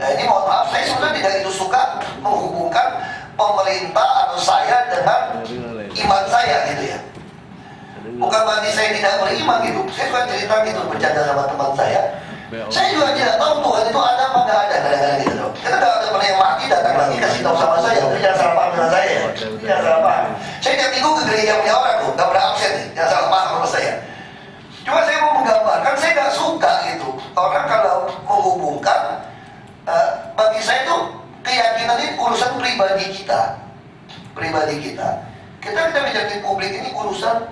Nah ini mohon maaf, saya sebenarnya tidak itu suka menghubungkan pemerintah atau saya dengan iman saya gitu ya. Bukan berarti saya tidak beriman gitu. Saya suka cerita gitu, bercanda sama teman saya. Saya juga tidak tahu Tuhan itu ada apa nggak ada kadang-kadang gitu loh. Kita nggak ada pernah yang mati datang lagi kasih tahu sama saya. Tapi jangan salah paham dengan saya. Jangan salah paham. Saya tiap minggu ke gereja punya orang tuh, nggak pernah absen nih. Jangan salah paham sama saya. Cuma saya mau menggambarkan, saya nggak suka gitu. Orang kalau menghubungkan, bagi saya tuh keyakinan ini urusan pribadi kita. Pribadi kita. Kita bicara di publik ini urusan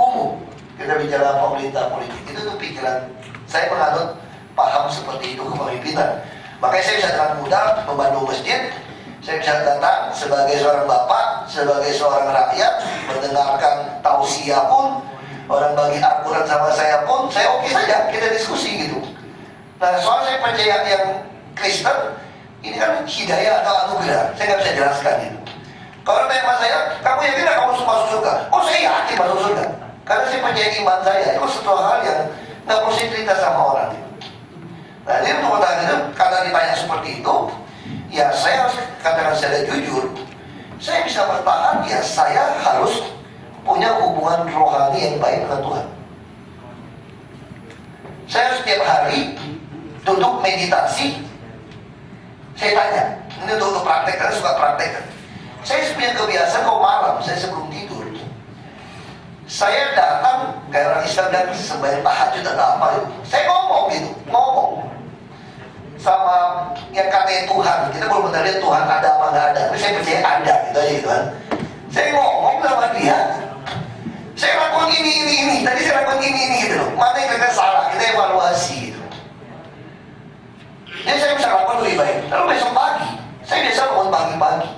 umum. Kita bicara pemerintah politik itu tuh pikiran saya menganut paham seperti itu kepemimpinan. Makanya saya bisa dengan mudah membantu masjid. Saya bisa datang sebagai seorang bapak, sebagai seorang rakyat, mendengarkan tausiah pun, orang bagi Al-Quran sama saya pun, saya oke saja, kita diskusi gitu. Nah soal saya percaya yang Kristen, ini kan hidayah atau anugerah, saya nggak bisa jelaskan gitu. Kalau tanya sama saya, kamu yakin nggak kamu masuk surga? Oh saya yakin masuk surga, karena saya percaya iman saya, itu satu hal yang nggak perlu saya cerita sama orang gitu. Nah ini untuk pertanyaan itu, karena ditanya seperti itu, ya saya harus katakan secara jujur, saya bisa bertahan, ya saya harus punya hubungan rohani yang baik dengan Tuhan. Saya setiap hari duduk meditasi, saya tanya, ini untuk praktek, karena suka praktek kan. Saya punya kebiasaan kalau malam, saya sebelum tidur, saya datang kayak orang Islam dan sembahyang tahajud atau apa itu, saya ngomong gitu, ngomong sama yang katanya Tuhan. Kita belum pernah lihat Tuhan ada apa nggak ada, tapi saya percaya ada gitu aja gitu kan. Saya ngomong sama dia, saya lakukan ini, tadi saya lakukan ini gitu loh. Mana yang kita salah, kita evaluasi gitu. Jadi saya bisa lakukan lebih baik. Lalu besok pagi, saya biasa bangun pagi-pagi.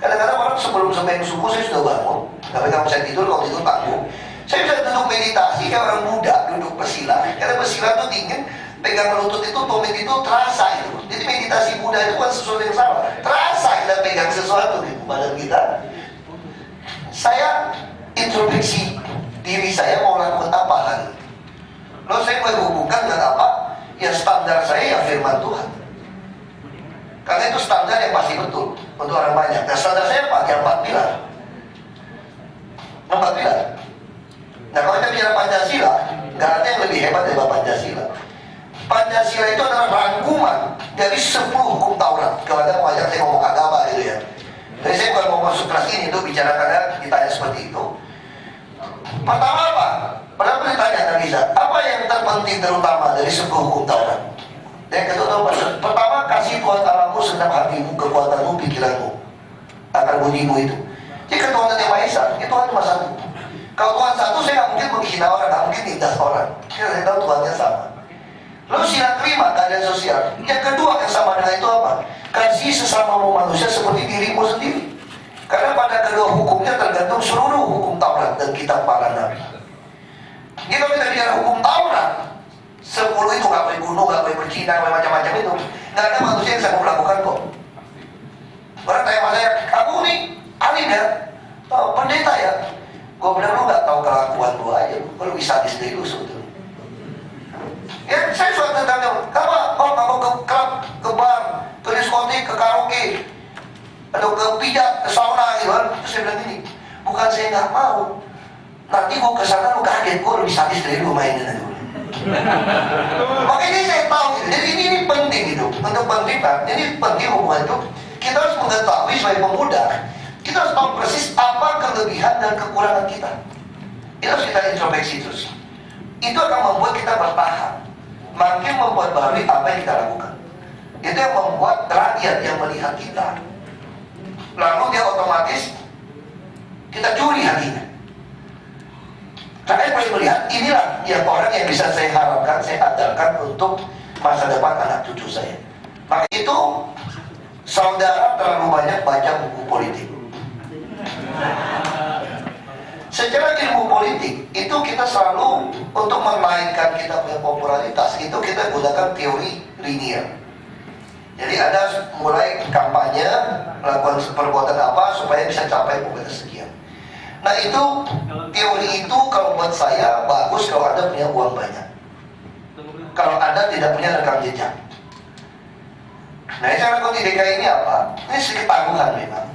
Kadang-kadang orang sebelum sembahyang subuh saya sudah bangun. Tapi kalau saya tidur, kalau tidur tanggung. Saya bisa duduk meditasi kayak orang muda, duduk bersila. Karena bersila itu dingin, pegang lutut itu, tumit itu terasa itu. Jadi meditasi Buddha itu bukan sesuatu yang salah. Terasa kita pegang sesuatu di badan kita. Saya introspeksi diri saya mau lakukan apa hari. Lalu saya mulai hubungkan dengan apa? Ya standar saya ya firman Tuhan. Karena itu standar yang pasti betul untuk orang banyak. Nah standar saya apa? Ya 4 pilar. 4 pilar. Nah kalau kita bicara Pancasila, nggak ada yang lebih hebat daripada Pancasila. Pancasila itu adalah rangkuman dari 10 hukum Taurat. Kalau ada mau ajak saya ngomong agama gitu ya. Jadi saya bukan mau masuk kelas ini untuk bicara karena ditanya seperti itu. Pertama apa? Padahal ditanya Nabi Isa, apa yang terpenting terutama dari 10 hukum Taurat? Yang kedua, pertama kasih Tuhan Allahmu segenap hatimu, kekuatanmu, pikiranmu, akar budimu itu. Jadi ketuhanan yang Maha Esa, itu Tuhan cuma satu. Kalau Tuhan satu, saya nggak mungkin menghina orang, nggak mungkin nindas orang. Saya tahu Tuhannya sama. Lalu sila terima keadaan sosial. Yang kedua yang sama dengan itu apa? Kasih sesamamu manusia seperti dirimu sendiri. Karena pada kedua hukumnya tergantung seluruh hukum Taurat dan kitab para nabi. Jadi kalau kita bicara hukum Taurat, 10 itu nggak boleh bunuh, nggak boleh berzina, nggak boleh macam-macam itu. Nggak ada manusia yang sanggup melakukan kok. Orang tanya sama saya, kamu nih alim ya, pendeta ya. Gue bilang lu nggak tahu kelakuan lu aja, lu bisa sadis dari lu sebetulnya. Ya saya suka tentang kamu, kamu ke klub, ke bar, ke diskotik, ke karaoke, atau ke pijat, ke sauna gitu kan. Terus saya bilang gini, bukan saya nggak mau, nanti gue kesana lu kaget, gue lebih sadis dari lu mainin aja. Makanya saya tahu gitu. Jadi ini penting gitu untuk pemerintah. Jadi penting hubungan itu kita harus mengetahui sebagai pemuda, kita harus tahu persis apa kelebihan dan kekurangan kita. Itu harus kita introspeksi terus. Itu akan membuat kita bertahan, makin memperbarui apa yang kita lakukan. Itu yang membuat rakyat yang melihat kita, lalu dia otomatis kita curi hatinya. Rakyat boleh melihat, inilah yang orang yang bisa saya harapkan, saya andalkan untuk masa depan anak cucu saya. Maka itu, saudara terlalu banyak baca buku politik. Secara ilmu politik, itu kita selalu untuk menaikkan kita punya popularitas, itu kita gunakan teori linear. Jadi ada mulai kampanye, melakukan perbuatan apa supaya bisa capai popularitas sekian. Nah itu, teori itu kalau buat saya bagus kalau Anda punya uang banyak. Kalau Anda tidak punya rekam jejak. Nah, cara kunci DKI ini apa? Ini sedikit tanggungan memang.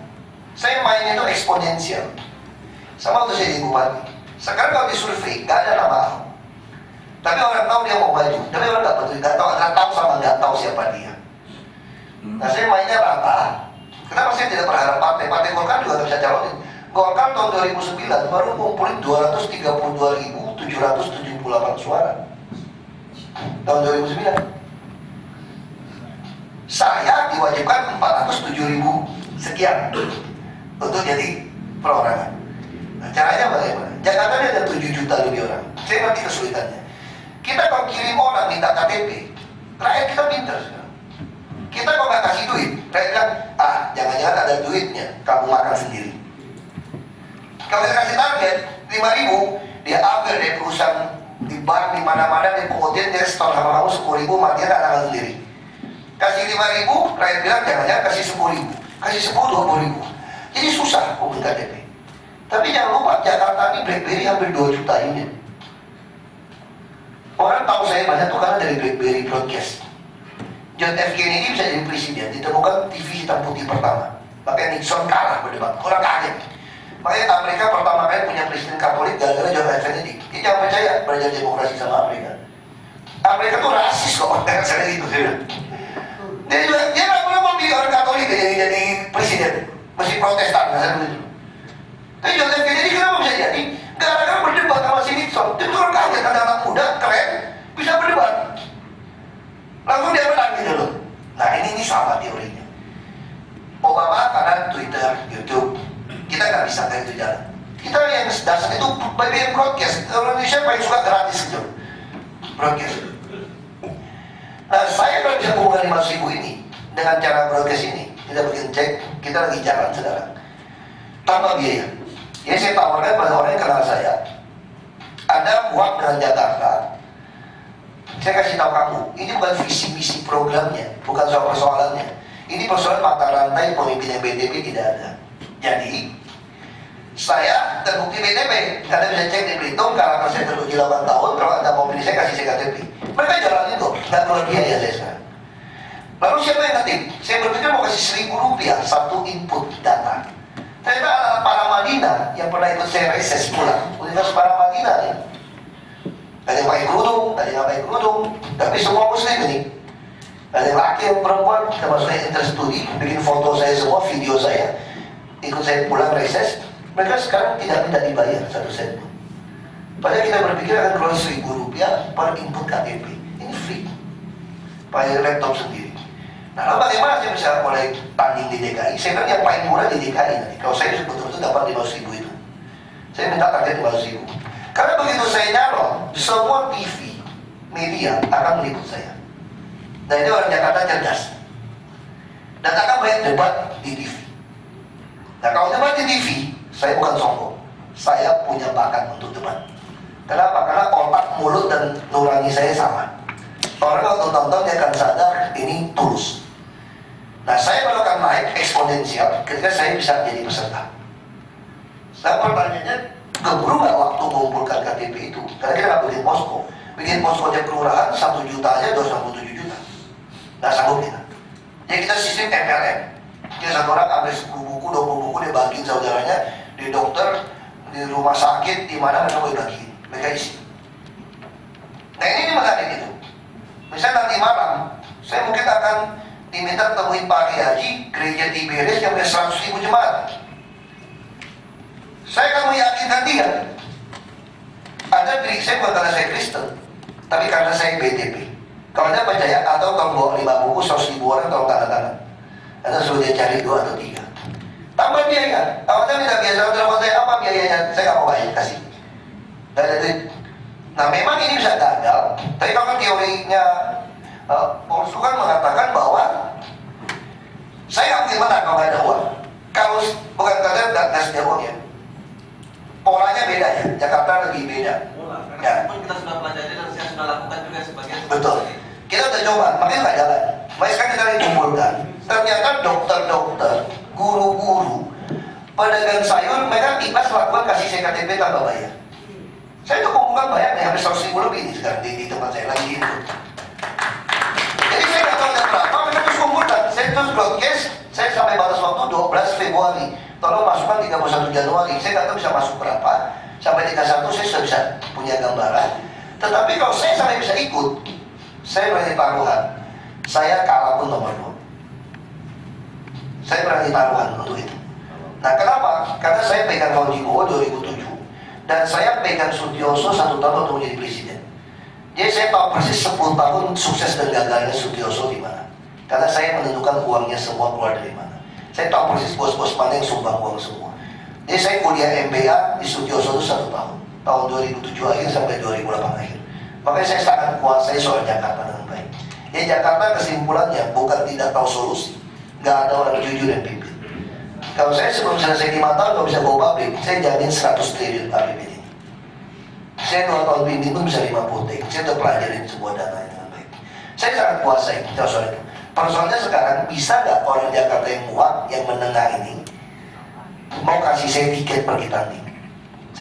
Saya main itu eksponensial. Sama waktu saya jadi bupati. Sekarang kalau disurvei, nggak ada nama Ahok. Tapi orang tahu dia mau maju. Tapi orang nggak betul, nggak tahu sama nggak tahu siapa dia. Nah, saya mainnya rata. Kenapa saya tidak berharap partai? Partai Golkar juga nggak bisa calonin. Golkar tahun 2009 baru ngumpulin 232.778 suara. Tahun 2009. Saya diwajibkan 407.000 sekian untuk jadi perorangan. Nah, caranya bagaimana? Jakarta ini ada 7 juta lebih orang. Saya ngerti kesulitannya. Kita kalau kirim orang minta KTP, rakyat kita pintar sekarang. Kita kalau nggak kasih duit, rakyat bilang, jangan-jangan ada duitnya, kamu makan sendiri. Kalau kita kasih target 5.000, dia ambil dari perusahaan di bar, di mana-mana, di pengotian, dia store sama kamu 10.000, matinya tak makan sendiri. Kasih 5.000, rakyat bilang jangan-jangan kasih 10.000, kasih 10, 20.000. Jadi susah untuk KTP. Tapi jangan lupa, Jakarta ini BlackBerry hampir 2 juta unit. Orang tahu saya banyak tuh karena dari BlackBerry broadcast. John F. Kennedy bisa jadi presiden, ditemukan TV hitam putih pertama. Makanya Nixon kalah berdebat, orang kaget. Makanya Amerika pertama kali punya presiden Katolik gara-gara John F. Kennedy. Dia jangan percaya belajar demokrasi sama Amerika. Amerika tuh rasis kok, saya gitu. Dia nggak pernah mau pilih orang Katolik jadi presiden, masih Protestan, saya begitu. Tapi John F. Kennedy kenapa bisa jadi? Gara-gara berdebat sama si Nixon. Dia tuh orang kaget, ada anak muda keren bisa berdebat. Langsung dia menang gitu loh. Nah ini sama teorinya. Obama karena Twitter, YouTube, kita nggak bisa kayak itu jalan. Kita yang dasar itu bagian broadcast. Indonesia paling suka gratis gitu, broadcast. Nah saya kalau bisa kumpulkan 5.000 ini dengan cara broadcast ini, kita bikin cek, kita lagi jalan sekarang tanpa biaya. Jadi saya tawarkan pada orang yang kenal saya, Anda buat dengan Jakarta. Saya kasih tahu kamu, ini bukan visi misi programnya, bukan soal persoalannya. Ini persoalan mata rantai pemimpin BTP tidak ada. Jadi saya terbukti BTP, Anda bisa cek di Belitung, karena saya terbukti 8 tahun, kalau Anda mau pilih saya kasih saya KTP. Mereka jalan itu, nggak keluar biaya saya sekarang. Lalu siapa yang ngetik? Saya berpikir mau kasih Rp1.000 satu input data. Ternyata anak Paramadina yang pernah ikut saya reses pulang, Universitas Paramadina ya. Ada yang pakai kerudung, ada yang pakai kerudung, tapi semua muslim ini. Ada yang laki, yang perempuan, termasuk yang interstudi, bikin foto saya semua, video saya, ikut saya pulang reses. Mereka sekarang tidak minta dibayar 1 sen pun. Padahal kita berpikir akan keluar Rp1.000 per input KTP. Ini free, pakai laptop sendiri. Nah, lalu bagaimana saya bisa mulai tanding di DKI? Saya bilang yang paling murah di DKI nanti. Kalau saya betul-betul dapat 5.000 itu, saya minta target 5.000. Karena begitu saya nyalon, semua TV, media akan meliput saya. Dan ini orang Jakarta cerdas. Dan akan banyak debat di TV. Nah kalau debat di TV, saya bukan sombong. Saya punya bakat untuk debat. Kenapa? Karena otak, mulut, dan nurani saya sama. Orang kalau nonton dia akan sadar ini tulus. Nah saya baru akan naik eksponensial ketika saya bisa jadi peserta. Nah pertanyaannya, keburu nggak waktu mengumpulkan KTP itu? Karena kita nggak bikin posko. Bikin poskonya kelurahan 1 juta aja 2,7 juta. Nggak sanggup kita. Jadi kita sistem MLM. Jadi satu orang ambil 10 buku, 20 buku, dia bagiin saudaranya di dokter, di rumah sakit, di mana mereka boleh bagiin. Mereka isi. Nah ini menarik itu. Misalnya nanti malam, saya mungkin akan diminta temuin Pak Haji, gereja Tiberias yang punya 100.000 jemaat. Saya akan meyakinkan dia. Anda pilih saya bukan karena saya Kristen, tapi karena saya BTP. Kalau Anda percaya, atau kalau bawa 5 buku, 100.000 orang tolong tanda tangan. Anda suruh dia cari 2 atau 3. Tambah biaya. Kalau Anda minta biaya sama telepon saya, apa biayanya? Saya nggak mau bayar, kasih. Nggak ada duit. Nah memang ini bisa gagal, tapi kalau teorinya Polsu kan mengatakan bahwa saya nggak mungkin menang kalau nggak ada uang. Kalau bukan karena nggak ada uang ya, polanya beda ya. Jakarta lebih beda. Ya. Pun kita sudah pelajari dan saya sudah lakukan juga sebagian. Betul. Kita udah coba, makanya nggak jalan. Makanya sekarang kita dikumpulkan. Ternyata dokter-dokter, guru-guru, pedagang sayur, mereka ikhlas lakukan kasih saya KTP tanpa bayar. Saya tuh kumpulkan banyak nih, hampir 100.000 lebih nih sekarang di tempat saya lagi itu. Jadi saya nggak tahu berapa, mereka terus kumpulkan. Saya Januari, tolong masukkan 31 Januari. Saya nggak tahu bisa masuk berapa. Sampai 31 saya sudah bisa punya gambaran. Tetapi kalau saya sampai bisa ikut, saya berani taruhan, saya kalah pun nomor 2. Saya berani taruhan untuk itu. Nah kenapa? Karena saya pegang Fauzi Bowo 2007 dan saya pegang Sutioso 1 tahun untuk menjadi presiden. Jadi saya tahu persis 10 tahun sukses dan gagalnya Sutioso di mana. Karena saya menentukan uangnya semua keluar dari mana. Saya tahu persis bos-bos mana yang sumbang uang semua. Jadi saya kuliah MBA di Sutioso itu 1 tahun. Tahun 2007 akhir sampai 2008 akhir. Makanya saya sangat kuasai soal Jakarta dengan baik. Jadi Jakarta kesimpulannya bukan tidak tahu solusi. Gak ada orang jujur yang pimpin. Kalau saya sebelum selesai 5 tahun kalau bisa bawa pabrik, saya jamin 100 triliun APBD ini. Saya 2 tahun pimpin pun bisa 50 triliun. Saya udah pelajarin sebuah dana dengan baik. Saya sangat kuasai soal itu. Persoalannya sekarang, bisa nggak orang Jakarta yang muak, yang menengah ini mau kasih saya tiket pergi tanding?